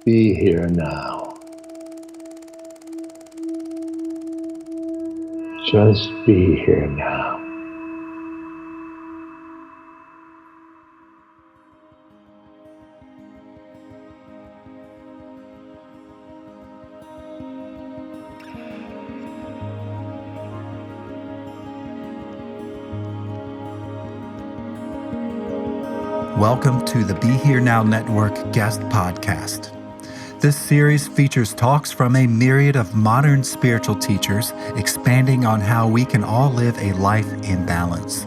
be here now. Just be here now. Welcome to the Be Here Now Network guest podcast. This series features talks from a myriad of modern spiritual teachers expanding on how we can all live a life in balance.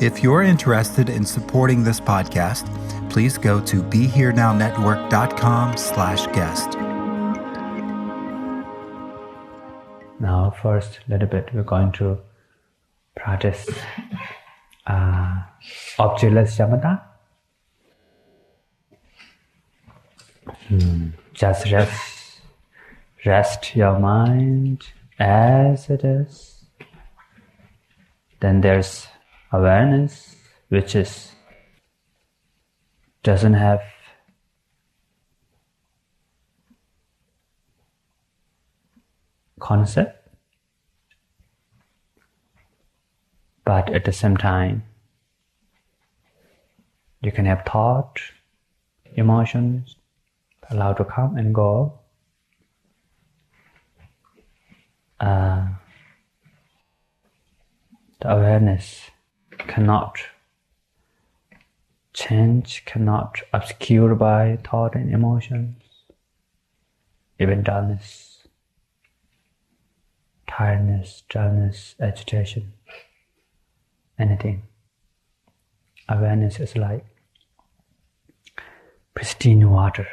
If you're interested in supporting this podcast, please go to BeHereNowNetwork.com/guest. Now first, a little bit, we're going to practice objectless Shamata. Just rest your mind as it is. Then there's awareness, which doesn't have concept, but at the same time, you can have thought, emotions, allowed to come and go. The awareness cannot change, cannot obscure by thought and emotions, even dullness, tiredness, dullness, agitation, anything. Awareness is like pristine water.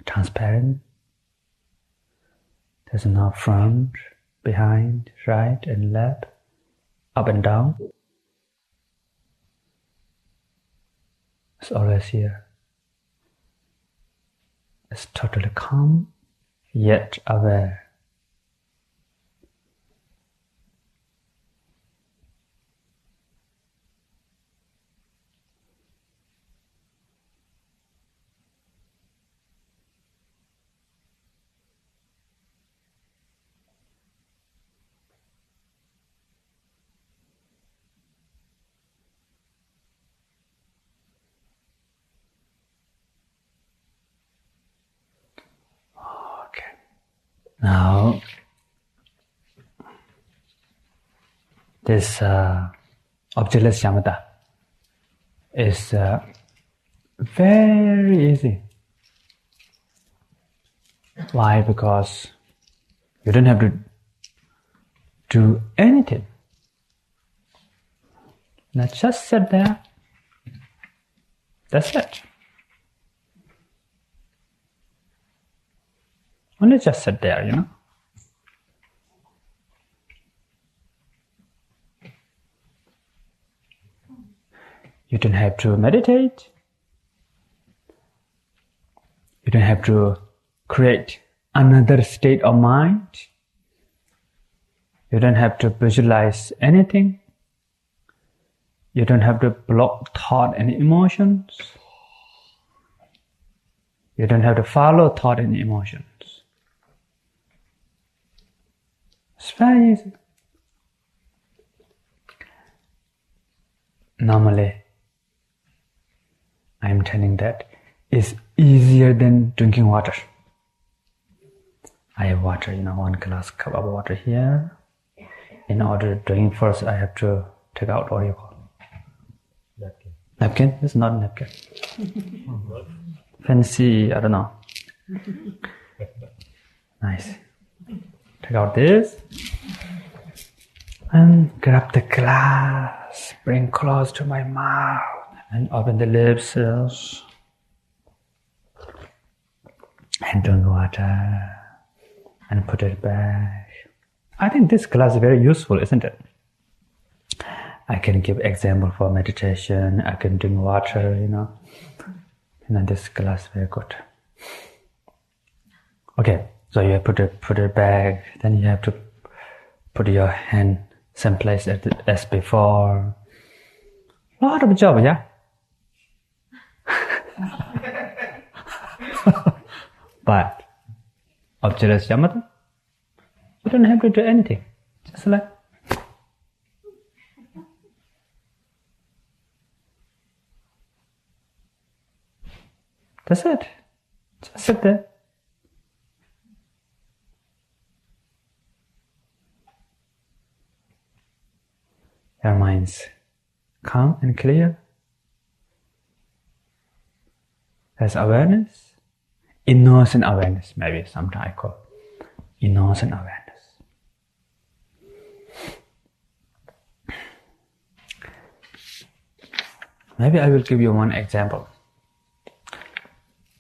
Transparent. There's no front, behind, right and left, up and down. It's always here. It's totally calm, yet aware. Now, this objectless Shamata is very easy. Why? Because you don't have to do anything. Now just sit there. That's it. Only just sit there, you know. You don't have to meditate. You don't have to create another state of mind. You don't have to visualize anything. You don't have to block thought and emotions. You don't have to follow thought and emotions. It's very easy. Normally, I am telling that it's easier than drinking water. I have water, one glass cup of water here. In order to drink first, I have to take out what you call napkin. Napkin? It's not a napkin. Fancy, I don't know. Nice. Take out this and grab the glass, bring close to my mouth and open the lips and drink water and put it back. I think this glass is very useful, isn't it? I can give example for meditation. I can drink water, this glass is very good. Okay, so you put it back. Then you have to put your hand same place as before. Lot of job, yeah. But observe shamatha, you don't have to do anything. Just like that's it. Just sit there. Your mind's calm and clear. There's awareness, innocent awareness, maybe sometimes I call innocent awareness. Maybe I will give you one example.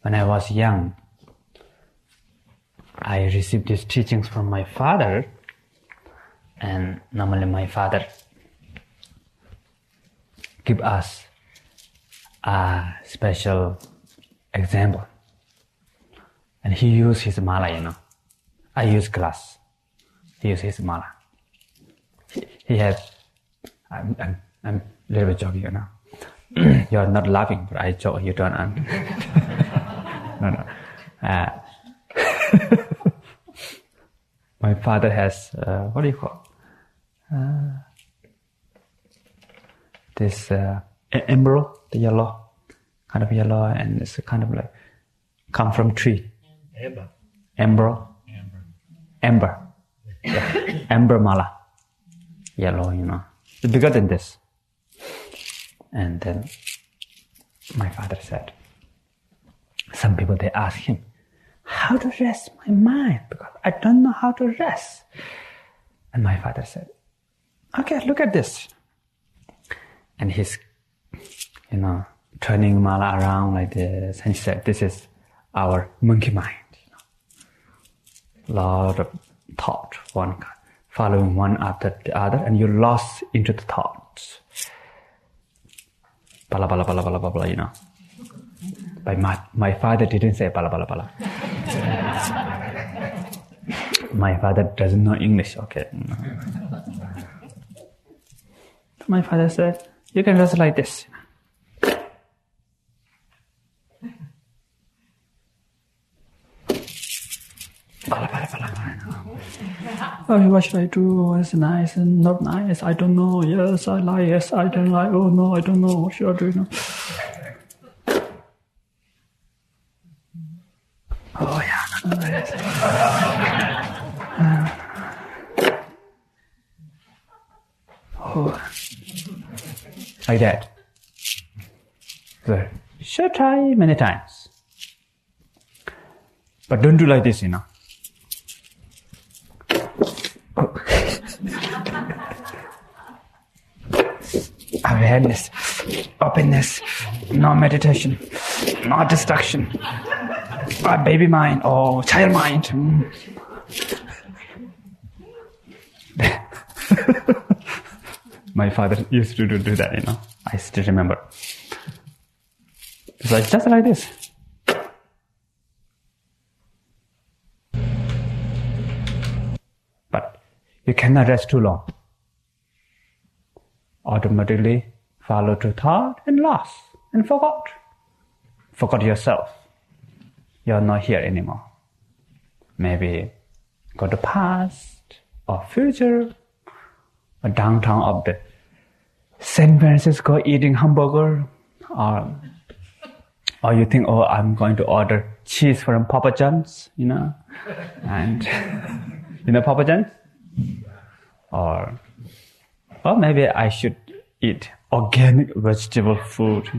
When I was young, I received these teachings from my father, and normally my father give us a special example. And he used his mala, I use glass. He used his mala. He has, I'm a little bit joking, You're not laughing, but I joke, you don't No. My father has, what do you call this emerald, the yellow, kind of yellow, and it's kind of like come from tree. Emerald. Amber. Yeah. Amber mala. Yellow, It's bigger than this. And then my father said, some people, they ask him, how to rest my mind? Because I don't know how to rest. And my father said, okay, look at this. And he's, turning mala around like this. And he said, this is our monkey mind. Lot of thought, following one after the other, and you're lost into the thoughts. Bala bala bala bala bala, But my father didn't say bala bala bala. My father doesn't know English, okay. My father said, you can rest like this. Bala bala bala bala. Oh, what should I do? It's nice and not nice. I don't know. Yes, I like. Yes, I don't like. Oh no, I don't know. What should I do? Oh yeah. Like that. So, should try many times. But don't do like this, Awareness, openness, no meditation, no distraction, baby mind or child mind. My father used to do that, I still remember. It's like just like this. But you cannot rest too long. Automatically follow to thought and lost and forgot. Forgot yourself. You're not here anymore. Maybe go to past or future or downtown of the San Francisco eating hamburger, or you think, oh, I'm going to order cheese from Papa John's, and Papa John's, or maybe I should eat organic vegetable food,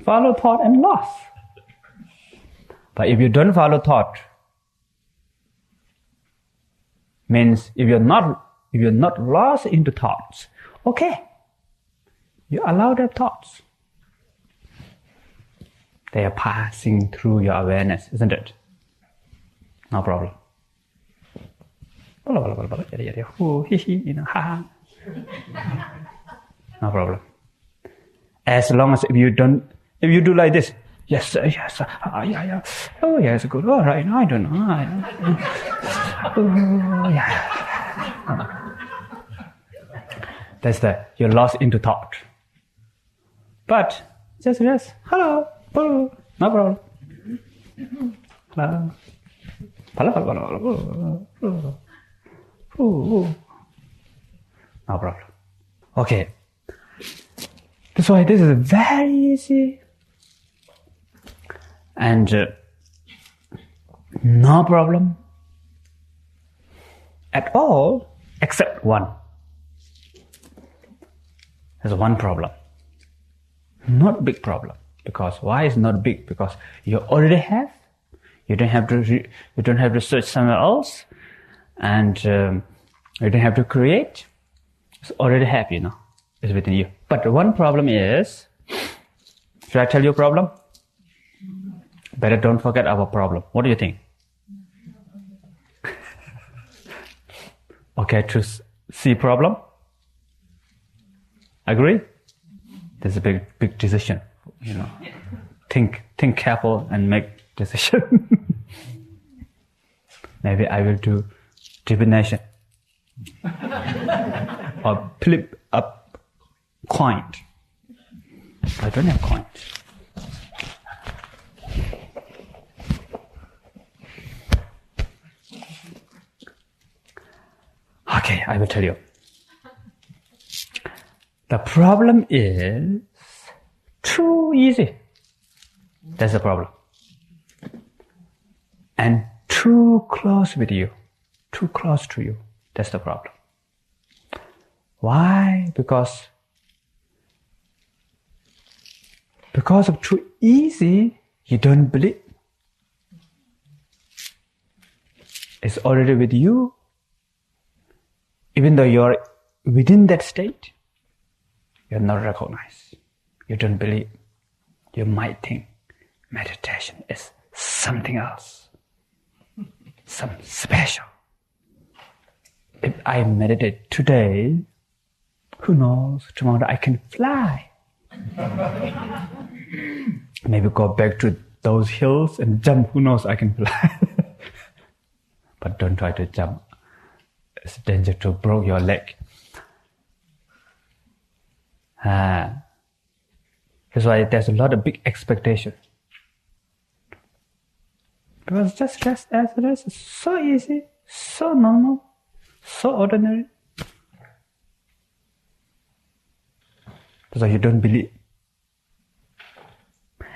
Follow thought and loss. But if you don't follow thought, means if you're not lost into thoughts, okay, you allow their thoughts. They are passing through your awareness, isn't it? No problem. No problem. As long as if you do like this, yes, sir, yeah, oh yes, good, all right, I don't know, oh yeah. That's you're lost into thought. But just rest. Hello, No problem. No problem. Okay. That's why this is very easy. And no problem at all except one. There's one problem. Not big problem. Because why is not big? Because you already have. You don't have to search somewhere else, and you don't have to create. It's already have, It's within you. But one problem is, should I tell you a problem? Better don't forget our problem. What do you think? Okay, to see problem? Agree? This is a big decision. Think careful and make decision. Maybe I will do divination or flip up coin. I don't have coins. Okay, I will tell you. The problem is too easy. That's the problem. And too close with you. Too close to you. That's the problem. Why? Because of too easy, you don't believe. It's already with you. Even though you're within that state, you're not recognized. You don't believe. You might think meditation is something else. Some special. If I meditate today, who knows, tomorrow I can fly. Maybe go back to those hills and jump, who knows, I can fly. But don't try to jump. It's a danger to break your leg. That's why there's a lot of big expectation. Because just rest as rest is so easy, so normal, so ordinary. That's why you don't believe.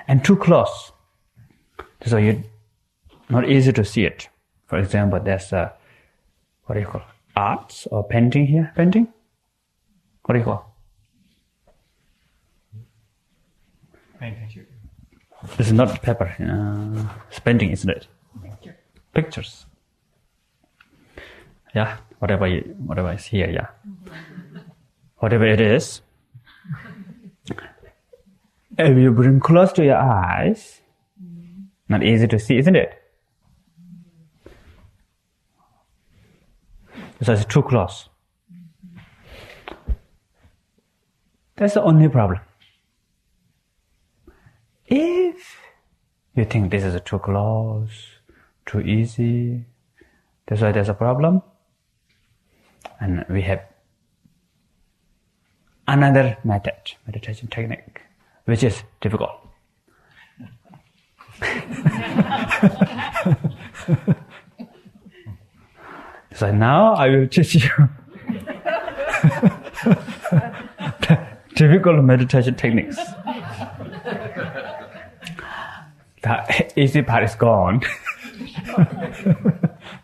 And too close. That's why it's not easy to see it. For example, there's what do you call it? Arts or painting here? Painting? What do you call? Painting. This is not paper. It's painting, isn't it? Pictures. Yeah, whatever is here, yeah. Whatever it is. If you bring close to your eyes, not easy to see, isn't it? So it's too close. That's the only problem. If you think this is too close, too easy, that's why there's a problem. And we have another method, meditation technique, which is difficult. So now I will teach you difficult meditation techniques. The easy part is gone.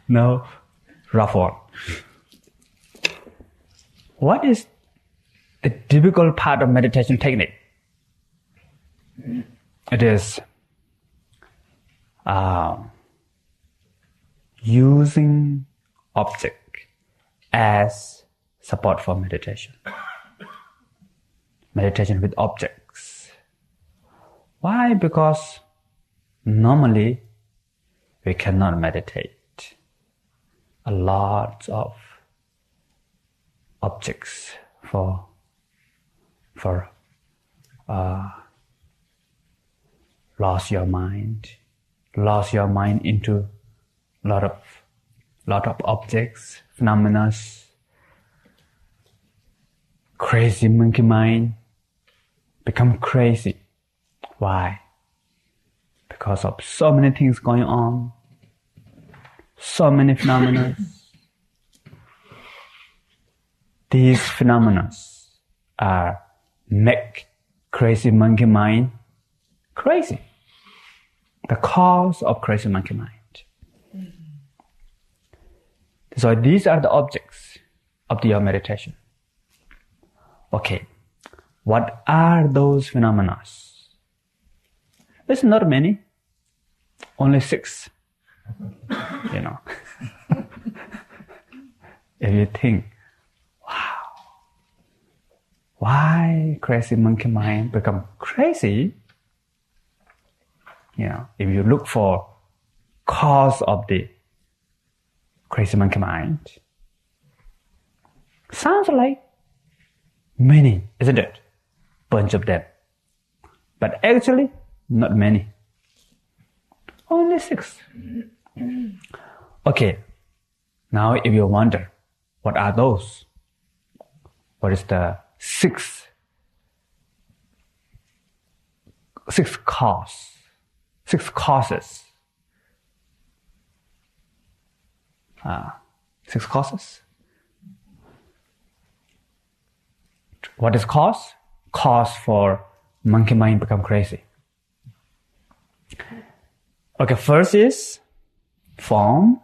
Now, rough one. What is the difficult part of meditation technique? It is using object as support for meditation. Meditation with objects. Why? Because normally we cannot meditate. A lot of objects for lost your mind into lot of objects, phenomena, crazy monkey mind, become crazy. Why? because of so many things going on, so many phenomena. These phenomena make crazy monkey mind crazy. The cause of crazy monkey mind. So these are the objects of your meditation. Okay, what are those phenomena? It's not many, only 6. If you think, wow, why crazy monkey mind become crazy? If you look for cause of the crazy monkey mind, sounds like many, isn't it? Bunch of them. But actually, not many. Only 6. Okay. Now if you wonder, what are those? What is the 6 causes? 6 causes. 6 causes. What is cause? Cause for monkey mind become crazy. Okay, first is form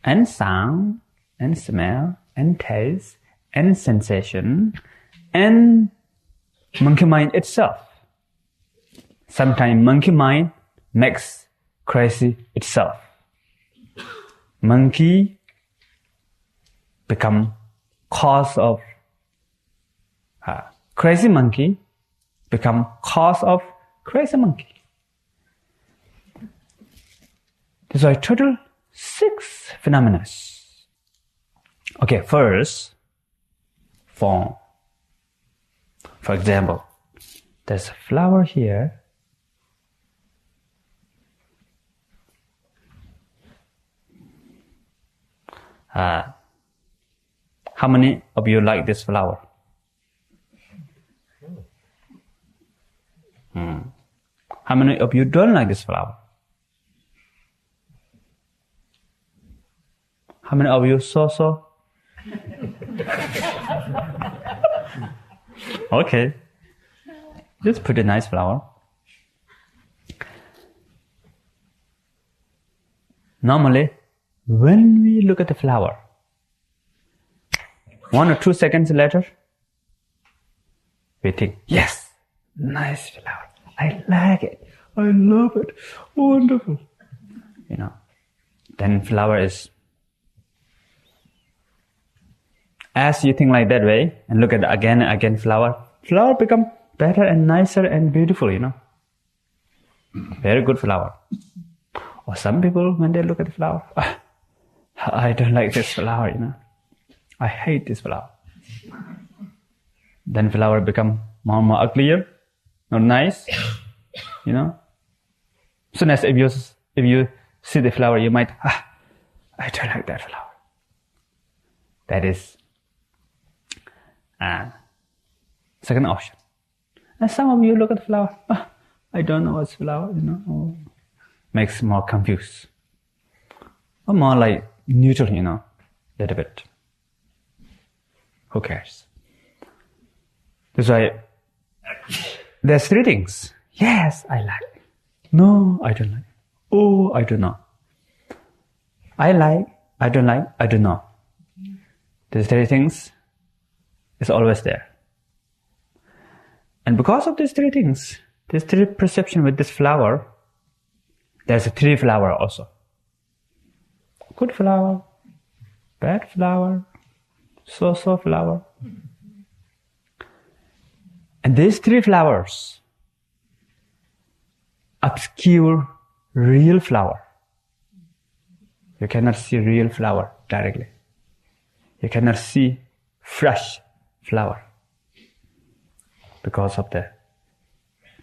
and sound and smell and taste and sensation and monkey mind itself. Sometimes monkey mind makes crazy itself. Monkey become cause of crazy monkey become cause of crazy monkey. These are total 6 phenomena. Okay, first, form. For example, there's a flower here. How many of you like this flower? How many of you don't like this flower? How many of you so? Okay. It's pretty nice flower. Normally, when we look at the flower, 1 or 2 seconds later, we think, yes, nice flower. I like it. I love it. Wonderful. Then flower is, as you think like that way and look at again and again flower become better and nicer and beautiful, Very good flower. Or some people, when they look at the flower, I don't like this flower, I hate this flower. Then flower become more and more uglier, not nice, Soon as if you see the flower, you might, I don't like that flower. That is second option. And some of you look at the flower, I don't know what's flower, makes more confused. Or more like neutral, little bit. Who cares? That's why there's 3 things. Yes, I like. No, I don't like. Oh, I don't know. I like, I don't like, I don't know. These 3 things is always there. And because of these 3 things, these 3 perception with this flower, there's 3 flower also. Good flower, bad flower, so flower. And these 3 flowers obscure real flower. You cannot see real flower directly. You cannot see fresh flower because of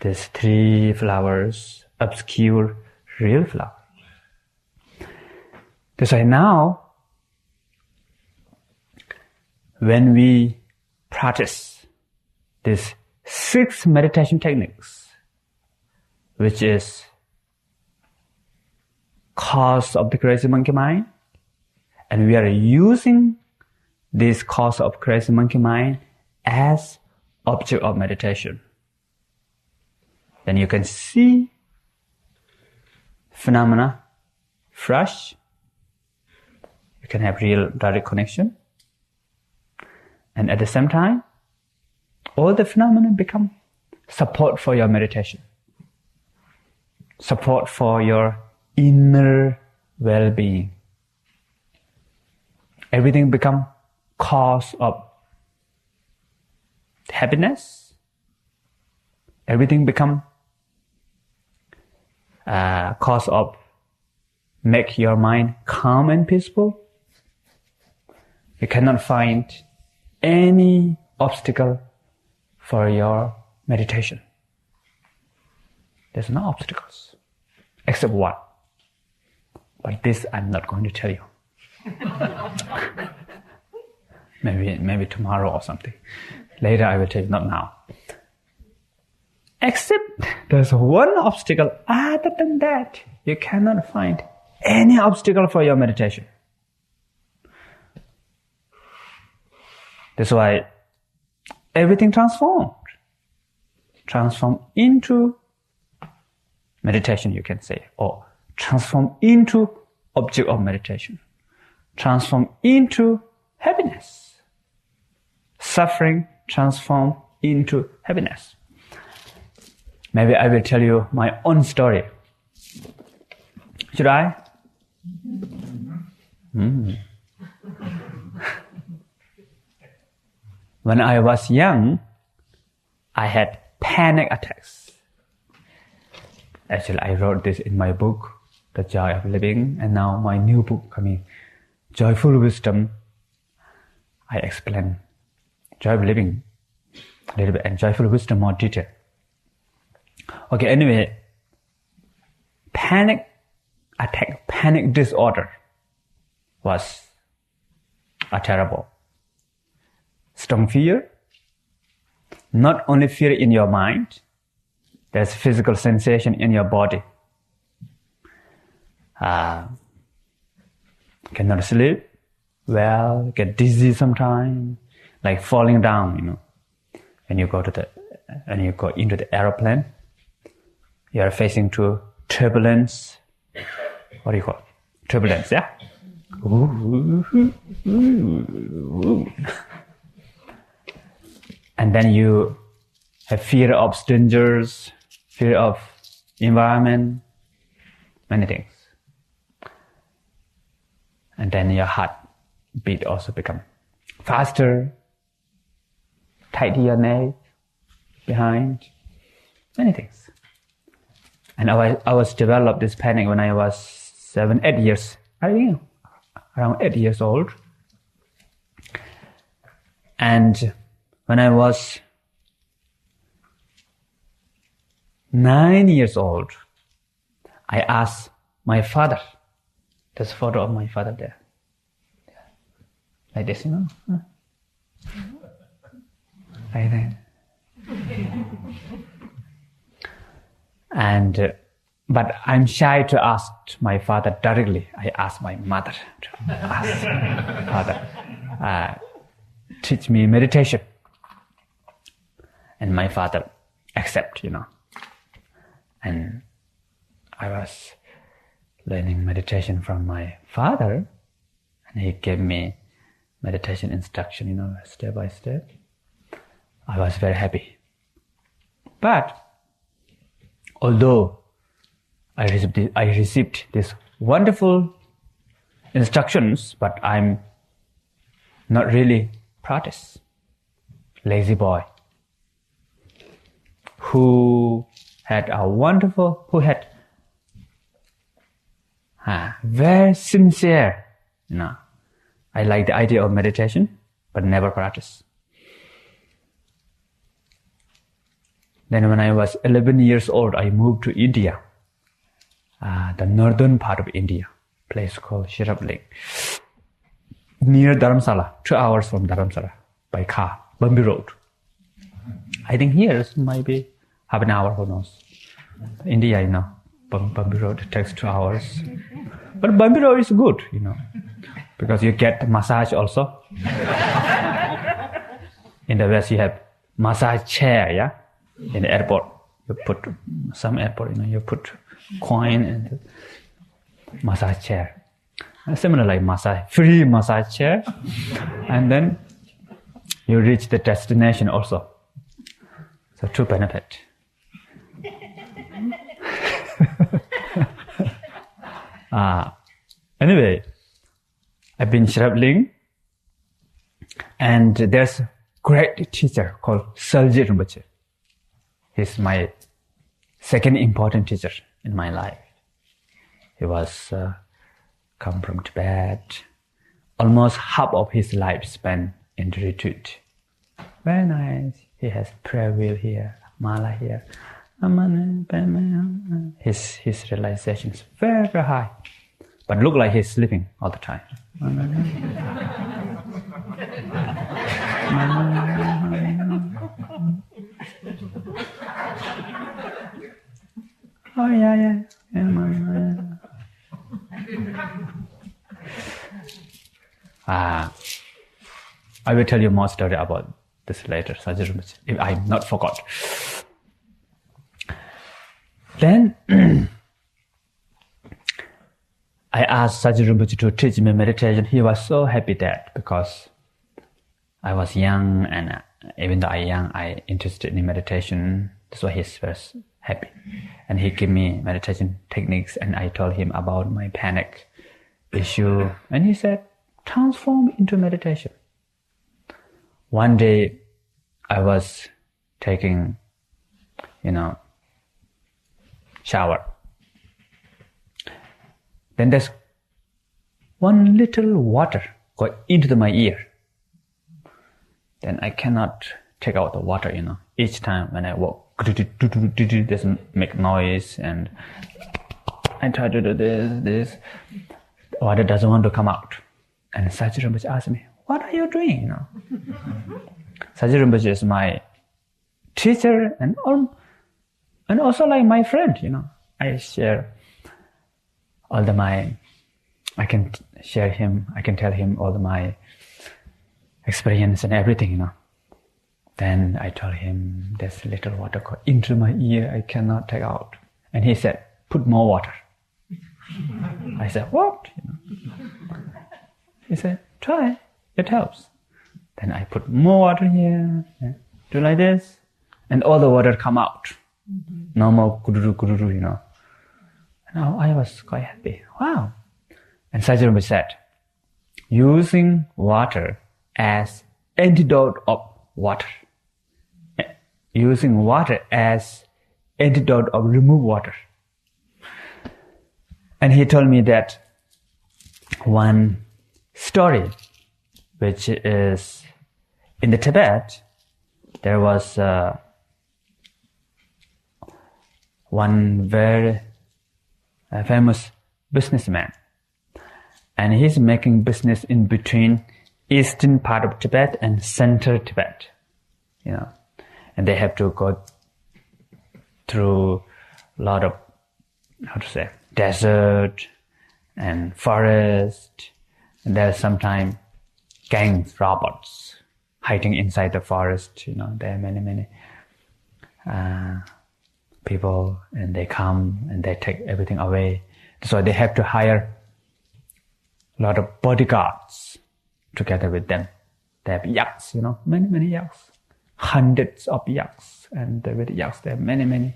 these 3 flowers obscure real flower. That's why now, when we practice these 6 meditation techniques, which is cause of the crazy monkey mind, and we are using this cause of crazy monkey mind as object of meditation, then you can see phenomena fresh. You can have real direct connection. And at the same time, all the phenomena become support for your meditation, support for your inner well-being. Everything become cause of happiness. Everything become cause of make your mind calm and peaceful. You cannot find any obstacle for your meditation. There's no obstacles except one. But this I'm not going to tell you. maybe tomorrow or something. Later I will tell you, not now. Except there's one obstacle. Other than that, you cannot find any obstacle for your meditation. That's why everything transformed into meditation, you can say, or transform into object of meditation, transform into happiness. Suffering transform into happiness. Maybe I will tell you my own story. Should I? When I was young, I had panic attacks. Actually, I wrote this in my book, The Joy of Living, and now my new book coming, Joyful Wisdom. I explain Joy of Living a little bit and Joyful Wisdom more detail. Okay, anyway, panic attack, panic disorder was a terrible. Strong fear, not only fear in your mind, there's physical sensation in your body. Cannot sleep well, get dizzy sometimes, like falling down, When you go into the aeroplane, you are facing to turbulence. What do you call it? Turbulence, yeah? And then you have fear of strangers, fear of environment, many things. And then your heart beat also become faster, tight your neck, behind, many things. And I was developed this panic when I was 7, 8 years, I think, around 8 years old. And when I was 9 years old, I asked my father, there's a photo of my father there, like this, like that. And but I'm shy to ask my father directly. I asked my mother to ask father, teach me meditation. And my father accept, And I was learning meditation from my father, and he gave me meditation instruction, step by step. I was very happy. But although I received these wonderful instructions, but I'm not really practice. Lazy boy who had very sincere, I like the idea of meditation, but never practice. Then when I was 11 years old, I moved to India, the northern part of India, place called Shirapling, near Dharamsala, 2 hours from Dharamsala by car, Bambi Road. I think here it might be half an hour, who knows. India, bumpy road. It takes 2 hours. But bumpy road is good, because you get massage also. In the West, you have massage chair, yeah? In the airport, you put some airport, you put coin in the massage chair. Similar like free massage chair. And then you reach the destination also. So 2 benefit. Anyway, I've been traveling, and there's a great teacher called Yongey Rinpoche. He's my second important teacher in my life. He was come from Tibet. Almost half of his life spent in the retreat. Very nice. He has prayer wheel here, mala here. His realization is very, very high. But look like he's sleeping all the time. Oh yeah. I will tell you more story about this later, if I not forgot. Then I asked Yongey Rinpoche to teach me meditation. He was so happy that because I was young, and even though I'm young, I interested in meditation. That's why he's very happy. And he gave me meditation techniques, and I told him about my panic issue. And he said, transform into meditation. One day, I was taking, shower. Then there's one little water go into my ear. Then I cannot take out the water, Each time when I walk, it doesn't make noise, and I try to do this. Water doesn't want to come out. And Yongey Rinpoche asked me, what are you doing, Yongey Rinpoche is my teacher and also like my friend, I share all I can share him, I can tell him all my experience and everything, Then I told him, there's a little water go into my ear, I cannot take out. And he said, put more water. I said, what? He said, try, it helps. Then I put more water here, do like this, and all the water come out. No more kuduru, Now I was quite happy. Wow. And Yongey Rinpoche said, using water as antidote of water. Using water as antidote of remove water. And he told me that one story, which is in the Tibet, there was one very famous businessman, and he's making business in between eastern part of Tibet and central Tibet, and they have to go through a lot of, desert and forest, and there's sometimes gangs, robots hiding inside the forest, there are many people, and they come and they take everything away. So they have to hire a lot of bodyguards together with them. They have yaks, many yaks, hundreds of yaks, and with yaks there are many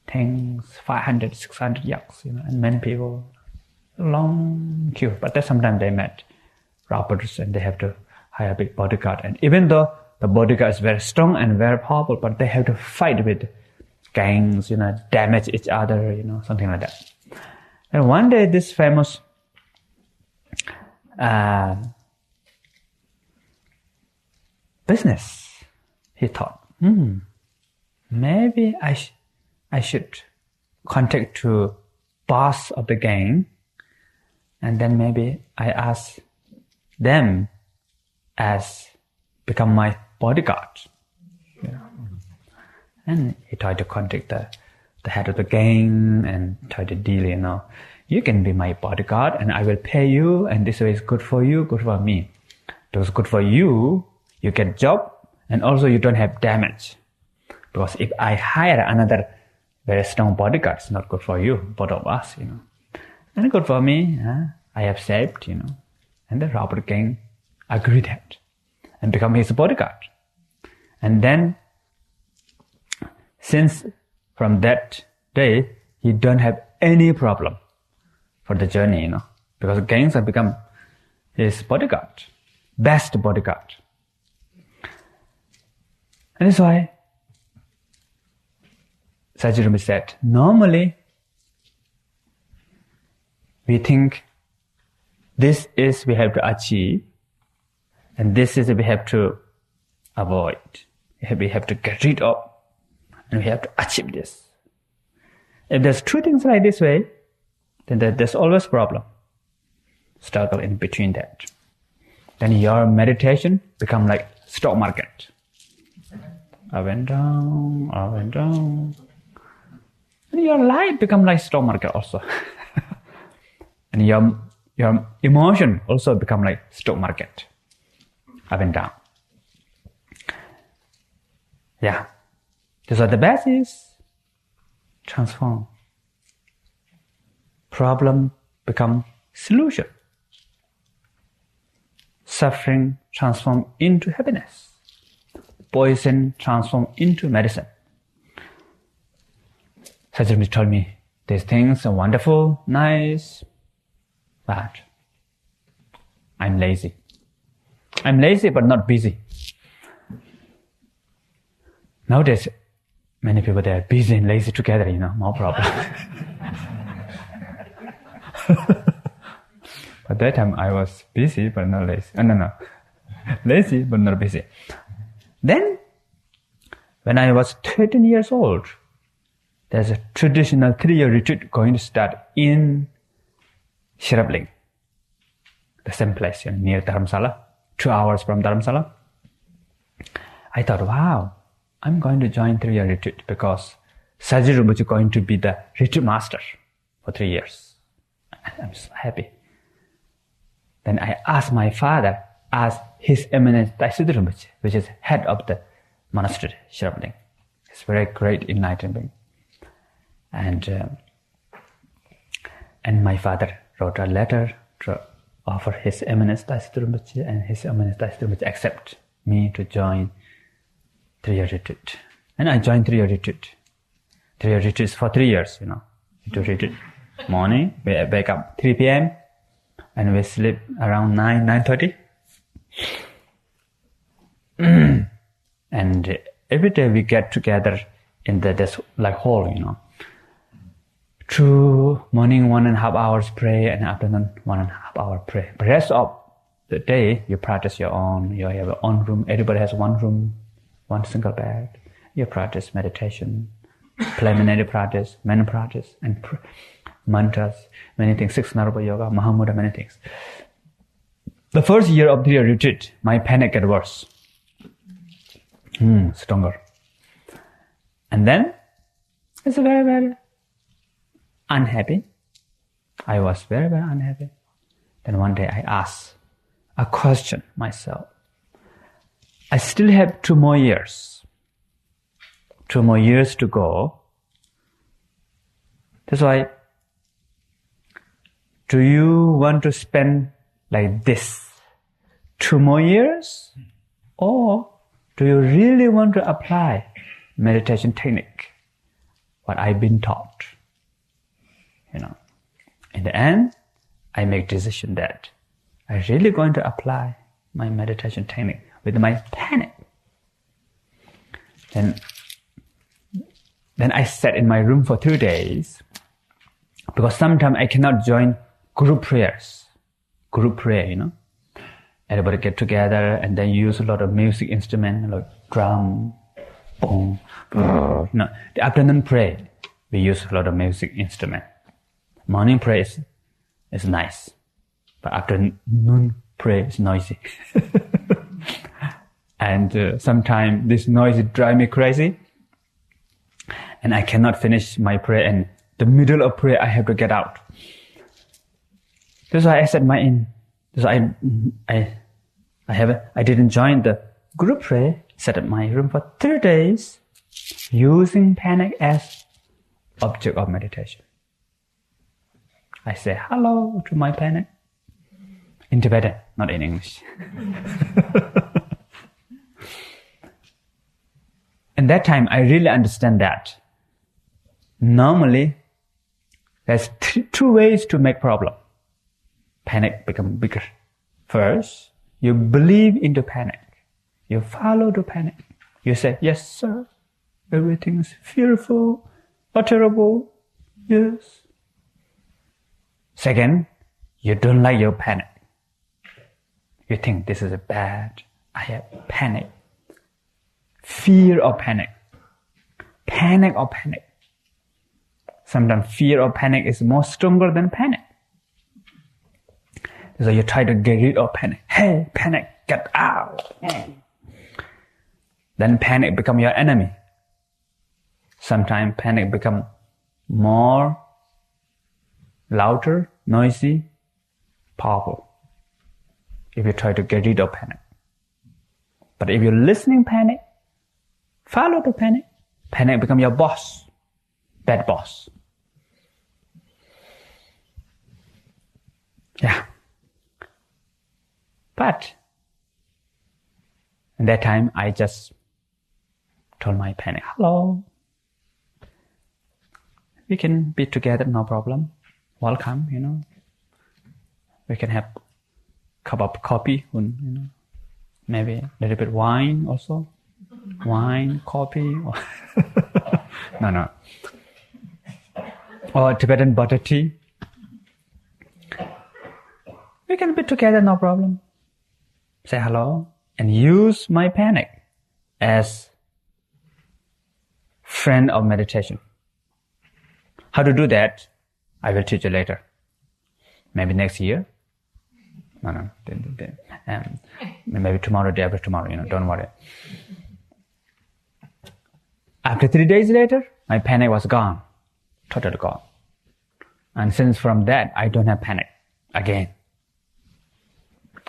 things, 500, 600 yaks, and many people, long queue. But then sometimes they met robbers and they have to hire a big bodyguard. And even though the bodyguard is very strong and very powerful, but they have to fight with gangs, damage each other, something like that. And one day this famous business, he thought, maybe I should contact to boss of the gang, and then maybe I ask them as become my bodyguard. And he tried to contact the the head of the gang and try to deal, you can be my bodyguard and I will pay you, and this way is good for you, good for me. Because good for you, you get job, and also you don't have damage. Because if I hire another very strong bodyguard, it's not good for you, both of us, And good for me, I have saved, And the robber gang agreed that and become his bodyguard. And then, since from that day, he don't have any problem for the journey, because gangs have become his bodyguard, best bodyguard. And that's why Sayadaw Rinpoche said, normally we think this is we have to achieve, and this is we have to avoid. We have to get rid of, and we have to achieve this. If there's two things like this way, then there's always problem. Struggle in between that. Then your meditation become like stock market. Up and down, up and down. And your life become like stock market also. And your emotion also become like stock market. Up and down. Yeah. So the best is transform. Problem become solution. Suffering transform into happiness. Poison transform into medicine. Sayadaw Rinpoche told me, these things are wonderful, nice, but I'm lazy. I'm lazy but not busy. Nowadays, many people, they are busy and lazy together, no problem. At that time, I was busy but not lazy. No. Lazy but not busy. Then, when I was 13 years old, there's a traditional 3-year retreat going to start in Shirabling, the same place, near Dharamsala, 2 hours from Dharamsala. I thought, wow, I'm going to join 3-year retreat because Sayadaw Rinpoche is going to be the retreat master for 3 years. I'm so happy. Then I asked my father, asked His Eminence Sayadaw Rinpoche, which is head of the monastery, Shirabling. He's very great enlightenment. And my father wrote a letter to offer His Eminence Sayadaw Rinpoche, and His Eminence Sayadaw Rinpoche accept me to join 3-year retreat. And I joined 3-year retreat. 3-year retreat is for 3 years, You do retreat morning, we wake up 3 p.m. and we sleep around 9:30. And every day we get together in this like hall, Through morning 1.5 hours pray and afternoon 1.5 hour pray. But rest of the day you practice your own. You have your own room. Everybody has one room, one single bed. You practice meditation, preliminary practice, mental practice, and mantras, many things, 6 Naraba Yoga, Mahamudra, many things. The first year of the retreat, my panic got worse. Stronger. And then, it's very, very unhappy. I was very, very unhappy. Then one day I asked a question myself. I still have 2 more years. 2 more years to go. That's why, do you want to spend like this 2 more years? Or do you really want to apply meditation technique, what I've been taught? In the end, I make decision that I'm really going to apply my meditation technique with my panic. Then I sat in my room for 2 days, because sometimes I cannot join group prayers. Group prayer, Everybody get together and then use a lot of music instrument, like drum, boom, The afternoon prayer, we use a lot of music instrument. Morning prayer is nice, but afternoon prayer is noisy. And sometimes this noise drives me crazy. and I cannot finish my prayer, and the middle of prayer I have to get out. That's why I said I didn't join the group prayer, sat at my room for 3 days, using panic as object of meditation. I say hello to my panic in Tibetan, not in English. And that time I really understand that normally there's 2 ways to make problem. Panic become bigger. First, you believe into panic. You follow the panic. You say, yes, sir, everything is fearful or terrible. Yes. Second, you don't like your panic. You think this is bad. I have panic. Fear or panic. Panic or panic. Sometimes fear or panic is more stronger than panic. So you try to get rid of panic. Hey, panic, get out. Then panic become your enemy. Sometimes panic become more louder, noisy, powerful. If you try to get rid of panic. But if you're listening panic, follow the panic. Panic become your boss, bad boss. Yeah. But at that time, I just told my panic, hello. We can be together, no problem. Welcome, We can have a cup of coffee, maybe a little bit wine also. Wine, coffee. No. Or Tibetan butter tea. We can be together, no problem. Say hello and use my panic as friend of meditation. How to do that, I will teach you later. Maybe next year. No. Maybe tomorrow, day after tomorrow, don't worry. After 3 days later, my panic was gone. Totally gone. And since from that, I don't have panic again.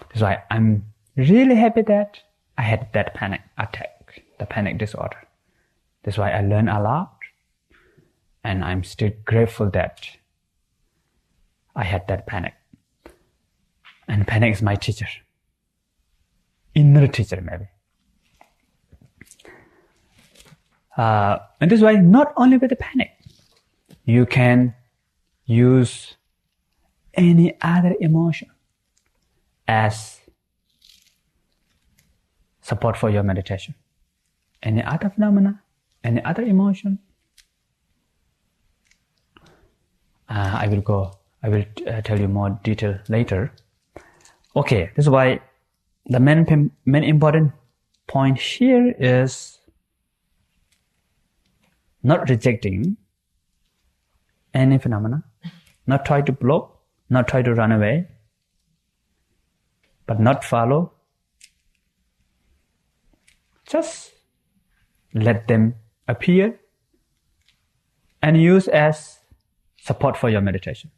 That's why I'm really happy that I had that panic attack, the panic disorder. That's why I learned a lot. And I'm still grateful that I had that panic. And panic is my teacher. Inner teacher, maybe. And this is why not only with the panic, you can use any other emotion as support for your meditation. Any other phenomena, any other emotion. I will tell you more detail later. Okay, this is why the main important point here is not rejecting any phenomena, not try to block, not try to run away, but not follow. Just let them appear and use as support for your meditation.